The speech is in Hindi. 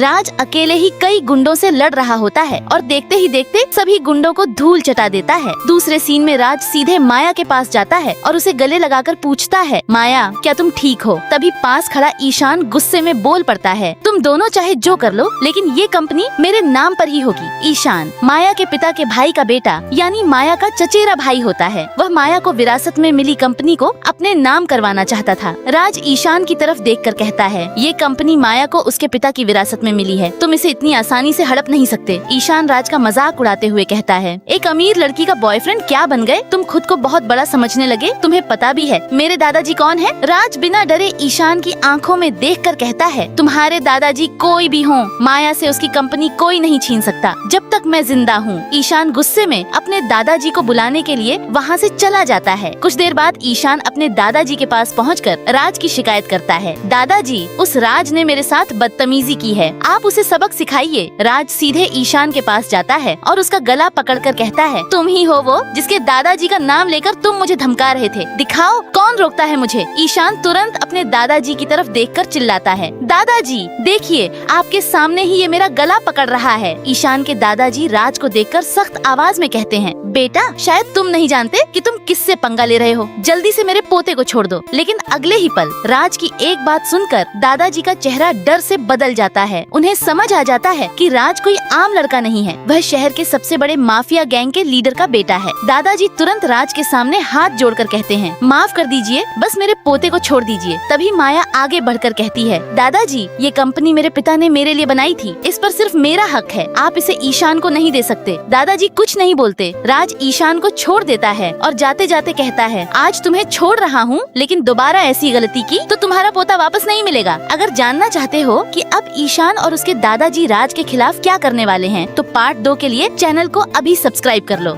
राज अकेले ही कई गुंडों से लड़ रहा होता है और देखते ही देखते सभी गुंडों को धूल चटा देता है। दूसरे सीन में राज सीधे माया के पास जाता है और उसे गले लगाकर पूछता है, माया क्या तुम ठीक हो? तभी पास खड़ा ईशान गुस्से में बोल पड़ता है, तुम दोनों चाहे जो कर लो लेकिन ये कंपनी मेरे नाम पर ही होगी। ईशान माया के पिता के भाई का बेटा यानी माया का चचेरा भाई होता है। वह माया को विरासत में मिली कंपनी को अपने नाम करवाना चाहता था। राज ईशान की तरफ देखकर कहता है, ये कंपनी माया को उसके पिता की विरासत में मिली है, तुम इसे इतनी आसानी से हड़प नहीं सकते। ईशान राज का मजाक उड़ाते हुए कहता है, एक अमीर लड़की का बॉयफ्रेंड क्या बन गए? तुम खुद को बहुत बड़ा समझने लगे, तुम्हें पता भी है मेरे दादाजी कौन है? राज बिना डरे ईशान की आंखों में देखकर कहता है, तुम्हारे दादाजी कोई भी हो, माया से उसकी कंपनी कोई नहीं छीन सकता जब तक मैं जिंदा हूँ। ईशान गुस्से में अपने दादाजी को बुलाने के लिए वहाँ से चला जाता है। कुछ देर बाद ईशान अपने दादाजी के पास पहुंचकर राज की शिकायत करता है, दादाजी उस राज ने मेरे साथ बदतमीजी की है, आप उसे सबक सिखाइए। राज सीधे ईशान के पास जाता है और उसका गला पकड़कर कहता है, तुम ही हो वो जिसके दादाजी का नाम लेकर तुम मुझे धमका रहे थे, दिखाओ कौन रोकता है मुझे। ईशान तुरंत अपने दादाजी की तरफ देखकर चिल्लाता है, दादाजी देखिए आपके सामने ही ये मेरा गला पकड़ रहा है। ईशान के दादाजी राज को देखकर सख्त आवाज में कहते हैं, बेटा शायद तुम नहीं जानते कि तुम किससे पंगा ले रहे हो, जल्दी से मेरे पोते को छोड़ दो। लेकिन अगले ही पल राज की एक बात सुनकर दादाजी का चेहरा डर से बदल जाता है। उन्हें समझ आ जाता है कि राज कोई आम लड़का नहीं है, वह शहर के सबसे बड़े माफिया गैंग के लीडर का बेटा है। दादाजी तुरंत राज के सामने हाथ जोड़कर कहते हैं, माफ कर दीजिए, बस मेरे पोते को छोड़ दीजिए। तभी माया आगे बढ़कर कहती है, दादाजी ये कंपनी मेरे पिता ने मेरे लिए बनाई थी, इस पर सिर्फ मेरा हक है, आप इसे ईशान को नहीं दे सकते। दादाजी कुछ नहीं बोलते, राज ईशान को छोड़ देता है और जाते जाते कहता है, आज तुम्हें छोड़ रहा हूँ लेकिन दोबारा ऐसी गलती की तो तुम्हारा पोता वापस नहीं मिलेगा। अगर जानना चाहते हो कि अब ईशान और उसके दादाजी राज के खिलाफ क्या करने वाले हैं तो पार्ट 2 के लिए चैनल को अभी सब्सक्राइब कर लो।